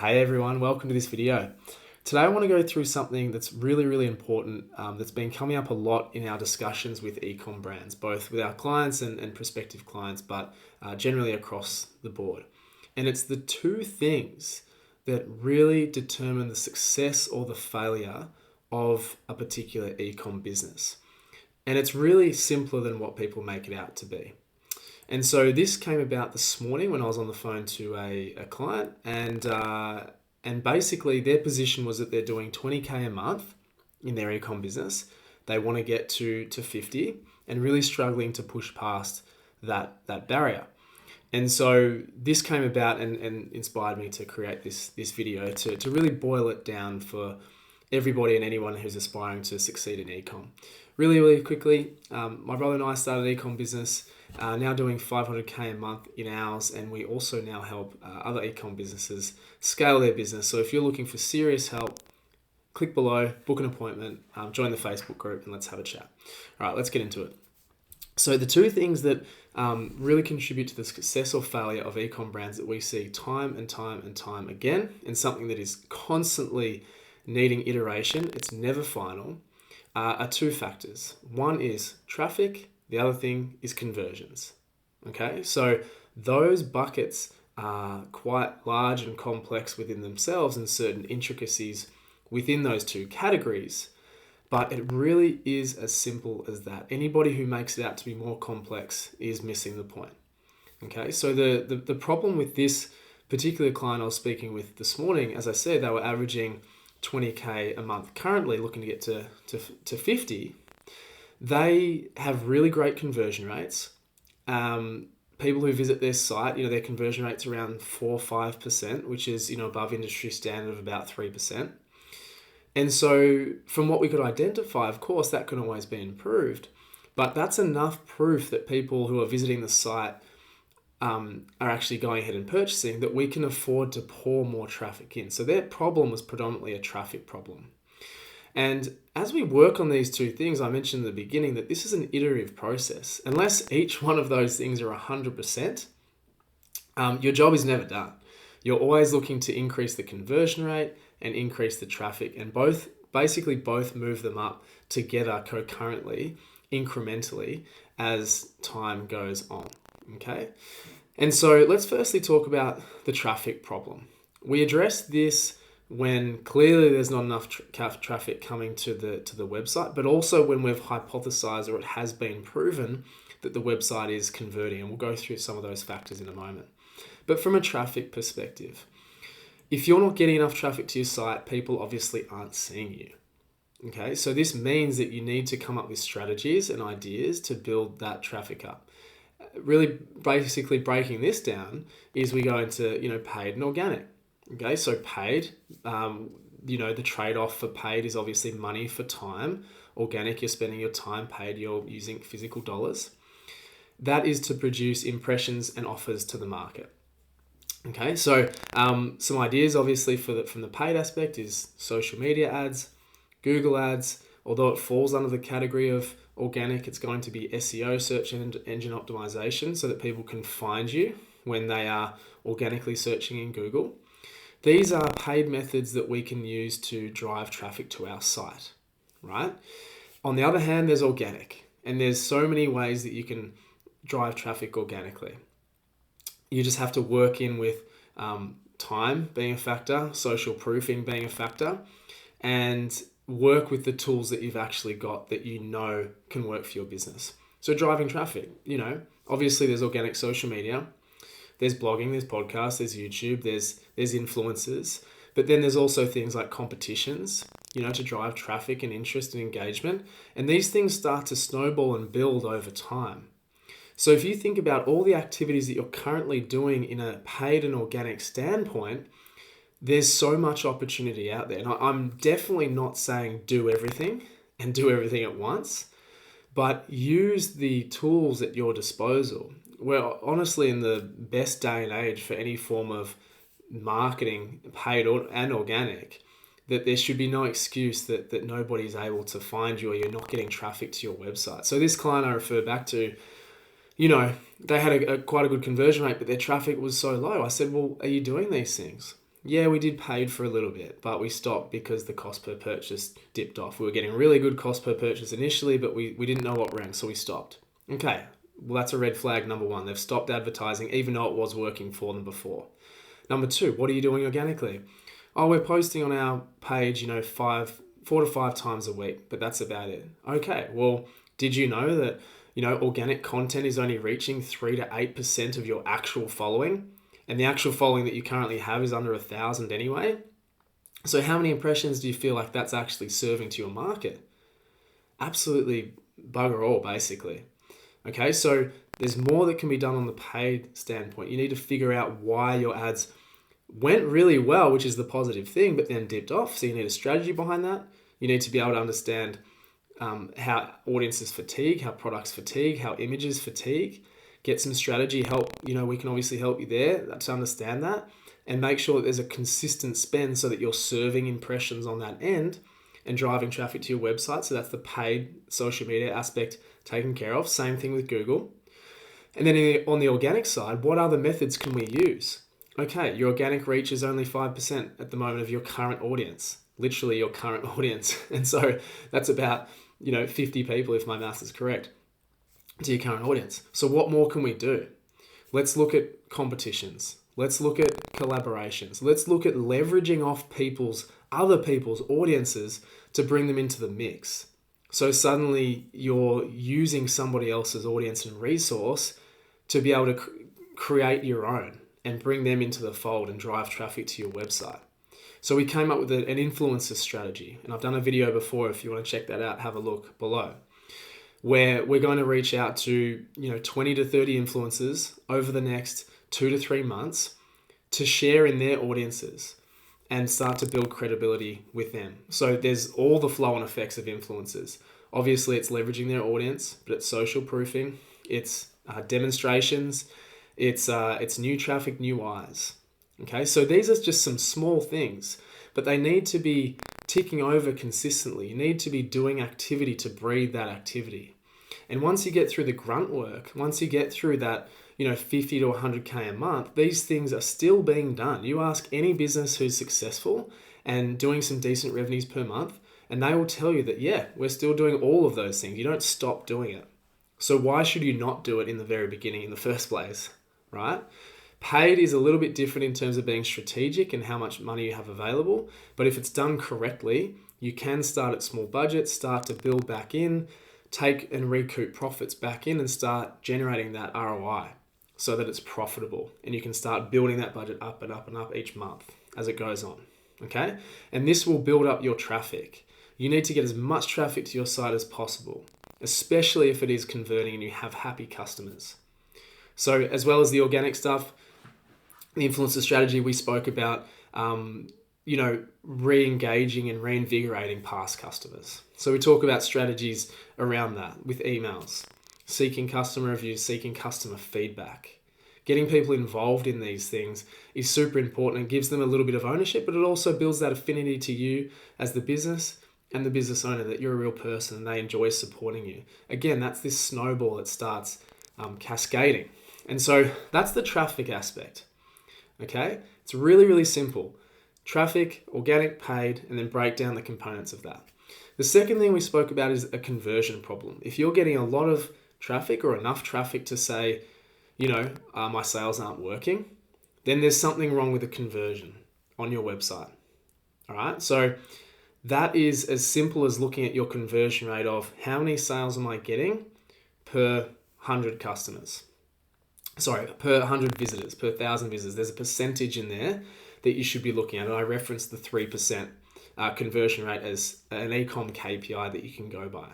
Hey everyone, welcome to this video. Today I want to go through something that's really important that's been coming up a lot in our discussions with Ecom brands, both with our clients and prospective clients, but generally across the board. And it's the two things that really determine the success or the failure of a particular Ecom business. And it's really simpler than what people make it out to be. And so this came about this morning when I was on the phone to a client, and basically their position was that they're doing 20K a month in their ecom business. They want to get to 50 and really struggling to push past that barrier. And so this came about and inspired me to create this video to really boil it down for everybody and anyone who's aspiring to succeed in ecom. Really quickly, my brother and I started an ecom business, now doing 500K a month in ours, and we also now help other ecom businesses scale their business. So if you're looking for serious help, click below, book an appointment, join the Facebook group, and let's have a chat. All right, let's get into it. So the two things that really contribute to the success or failure of ecom brands that we see time and time again, and something that is constantly needing iteration, it's never final, are two factors. One is traffic, the other thing is conversions. Okay, so those buckets are quite large and complex within themselves and certain intricacies within those two categories, but it really is as simple as that. Anybody who makes it out to be more complex is missing the point. Okay, so the problem with this particular client I was speaking with this morning, as I said, they were averaging 20K a month currently, looking to get to 50. They have really great conversion rates. People who visit their site, their conversion rate's around 4-5%, which is, above industry standard of about 3%. And so from what we could identify, of course, that can always be improved, but that's enough proof that people who are visiting the site are actually going ahead and purchasing, that we can afford to pour more traffic in. So their problem was predominantly a traffic problem. And as we work on these two things, I mentioned in the beginning that this is an iterative process. Unless each one of those things are 100%, your job is never done. You're always looking to increase the conversion rate and increase the traffic, and both move them up together concurrently, incrementally, as time goes on. Okay? And so let's firstly talk about the traffic problem. We address this when clearly there's not enough traffic coming to the website, but also when we've hypothesized or it has been proven that the website is converting, and we'll go through some of those factors in a moment. But from a traffic perspective, if you're not getting enough traffic to your site, people obviously aren't seeing you. Okay, so this means that you need to come up with strategies and ideas to build that traffic up. Really, basically breaking this down is we go into paid and organic. Okay, so paid, the trade-off for paid is obviously money for time. Organic, you're spending your time. Paid, you're using physical dollars. That is to produce impressions and offers to the market. Okay, so some ideas obviously from the paid aspect is social media ads, Google ads. Although it falls under the category of organic, it's going to be SEO, search engine optimization, so that people can find you when they are organically searching in Google. These are paid methods that we can use to drive traffic to our site, right? On the other hand, there's organic, and there's so many ways that you can drive traffic organically. You just have to work in with time being a factor, social proofing being a factor, and work with the tools that you've actually got that can work for your business. So driving traffic, obviously there's organic social media, there's blogging, there's podcasts, there's YouTube, there's influencers, but then there's also things like competitions, to drive traffic and interest and engagement. And these things start to snowball and build over time. So if you think about all the activities that you're currently doing in a paid and organic standpoint, there's so much opportunity out there. And I'm definitely not saying do everything and do everything at once, but use the tools at your disposal. Well, honestly, in the best day and age for any form of marketing, paid and organic, that there should be no excuse that nobody's able to find you or you're not getting traffic to your website. So this client I refer back to, they had quite a good conversion rate, but their traffic was so low. I said, well, are you doing these things? Yeah, we did paid for a little bit, but we stopped because the cost per purchase dipped off. We were getting really good cost per purchase initially, but we didn't know what ranked, so we stopped. Okay, well, that's a red flag number one. They've stopped advertising, even though it was working for them before. Number two, what are you doing organically? Oh, we're posting on our page, 4 to 5 times a week, but that's about it. Okay, well, did you know that, organic content is only reaching 3 to 8% of your actual following? And the actual following that you currently have is under 1,000 anyway. So how many impressions do you feel like that's actually serving to your market? Absolutely bugger all, basically. Okay, so there's more that can be done on the paid standpoint. You need to figure out why your ads went really well, which is the positive thing, but then dipped off. So you need a strategy behind that. You need to be able to understand how audiences fatigue, how products fatigue, how images fatigue. Get some strategy help. We can obviously help you there to understand that and make sure that there's a consistent spend so that you're serving impressions on that end and driving traffic to your website. So that's the paid social media aspect taken care of. Same thing with Google. And then on the organic side, what other methods can we use? Okay, your organic reach is only 5% at the moment of your current audience, literally your current audience. And so that's about, 50 people, if my math is correct, to your current audience. So what more can we do? Let's look at competitions. Let's look at collaborations. Let's look at leveraging off other people's audiences to bring them into the mix. So suddenly you're using somebody else's audience and resource to be able to create your own and bring them into the fold and drive traffic to your website. So we came up with an influencer strategy, and I've done a video before. If you want to check that out, have a look below, where we're going to reach out to 20 to 30 influencers over the next 2 to 3 months to share in their audiences and start to build credibility with them. So there's all the flow and effects of influencers. Obviously, it's leveraging their audience, but it's social proofing, it's demonstrations, it's new traffic, new eyes. Okay, so these are just some small things, but they need to be ticking over consistently. You need to be doing activity to breed that activity. And once you get through the grunt work, once you get through that, 50 to 100K a month, these things are still being done. You ask any business who's successful and doing some decent revenues per month, and they will tell you that, yeah, we're still doing all of those things. You don't stop doing it. So why should you not do it in the very beginning in the first place, right? Paid is a little bit different in terms of being strategic and how much money you have available. But if it's done correctly, you can start at small budgets, start to build back in, take and recoup profits back in and start generating that ROI so that it's profitable. And you can start building that budget up and up and up each month as it goes on. Okay? And this will build up your traffic. You need to get as much traffic to your site as possible, especially if it is converting and you have happy customers. So as well as the organic stuff, the influencer strategy we spoke about, re-engaging and reinvigorating past customers. So we talk about strategies around that with emails, seeking customer reviews, seeking customer feedback. Getting people involved in these things is super important and gives them a little bit of ownership, but it also builds that affinity to you as the business and the business owner, that you're a real person and they enjoy supporting you. Again, that's this snowball that starts cascading. And so that's the traffic aspect. Okay, it's really, really simple. Traffic, organic, paid, and then break down the components of that. The second thing we spoke about is a conversion problem. If you're getting a lot of traffic or enough traffic to say, my sales aren't working, then there's something wrong with the conversion on your website. All right, so that is as simple as looking at your conversion rate of how many sales am I getting per 100 customers. Per 100 visitors, per 1,000 visitors. There's a percentage in there that you should be looking at. And I referenced the 3% conversion rate as an Ecom KPI that you can go by.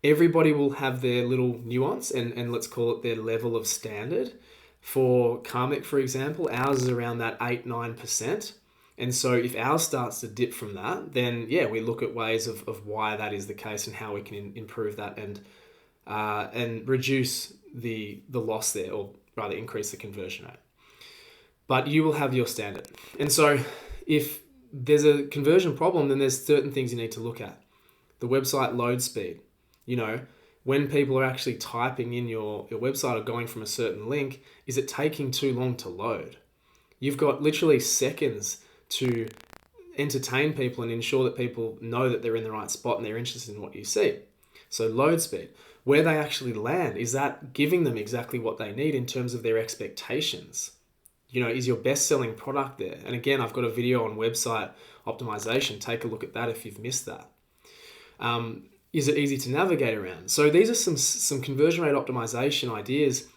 Everybody will have their little nuance and let's call it their level of standard. For Karmic, for example, ours is around that 8-9%. And so if ours starts to dip from that, then we look at ways of why that is the case and how we can improve that and reduce the loss there, or rather increase the conversion rate. But you will have your standard. And so if there's a conversion problem, then there's certain things you need to look at. The website load speed. When people are actually typing in your website or going from a certain link, is it taking too long to load? You've got literally seconds to entertain people and ensure that people know that they're in the right spot and they're interested in what you see. So load speed, where they actually land, is that giving them exactly what they need in terms of their expectations? You know, is your best-selling product there? And again, I've got a video on website optimization. Take a look at that if you've missed that. Is it easy to navigate around? So these are some conversion rate optimization ideas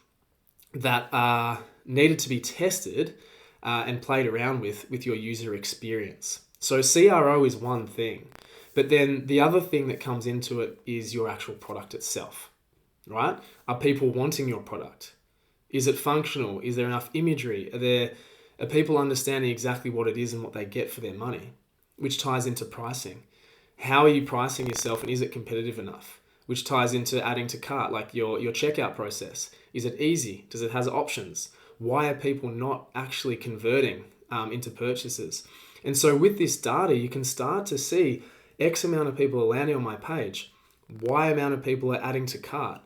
that are needed to be tested and played around with your user experience. So CRO is one thing, but then the other thing that comes into it is your actual product itself, right? Are people wanting your product? Is it functional? Is there enough imagery? Are people understanding exactly what it is and what they get for their money? Which ties into pricing. How are you pricing yourself, and is it competitive enough? Which ties into adding to cart, like your checkout process. Is it easy? Does it have options? Why are people not actually converting into purchases? And so with this data, you can start to see X amount of people are landing on my page, Y amount of people are adding to cart,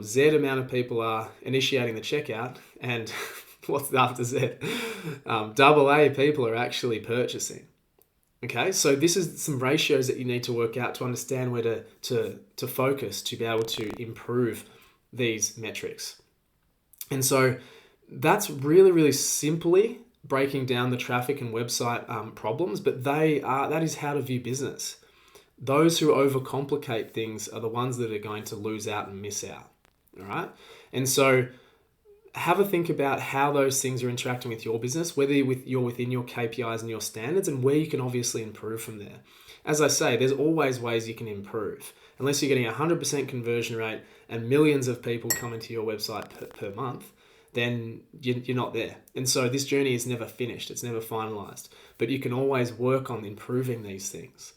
Z amount of people are initiating the checkout, and what's after Z? AA people are actually purchasing. Okay, so this is some ratios that you need to work out to understand where to focus to be able to improve these metrics. And so that's really, really simply breaking down the traffic and website problems, but that is how to view business. Those who overcomplicate things are the ones that are going to lose out and miss out. All right, and so have a think about how those things are interacting with your business, whether you're within your KPIs and your standards, and where you can obviously improve from there. As I say, there's always ways you can improve. Unless you're getting a 100% conversion rate and millions of people coming to your website per month, then you're not there. And so this journey is never finished. It's never finalized. But you can always work on improving these things.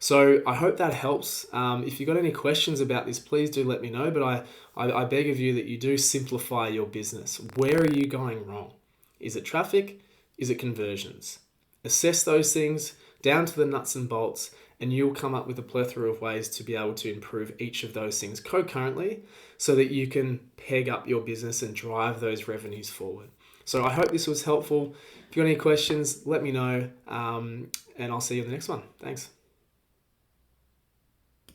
So I hope that helps. If you've got any questions about this, please do let me know. But I beg of you that you do simplify your business. Where are you going wrong? Is it traffic? Is it conversions? Assess those things down to the nuts and bolts, and you'll come up with a plethora of ways to be able to improve each of those things concurrently so that you can peg up your business and drive those revenues forward. So I hope this was helpful. If you've got any questions, let me know, and I'll see you in the next one. Thanks.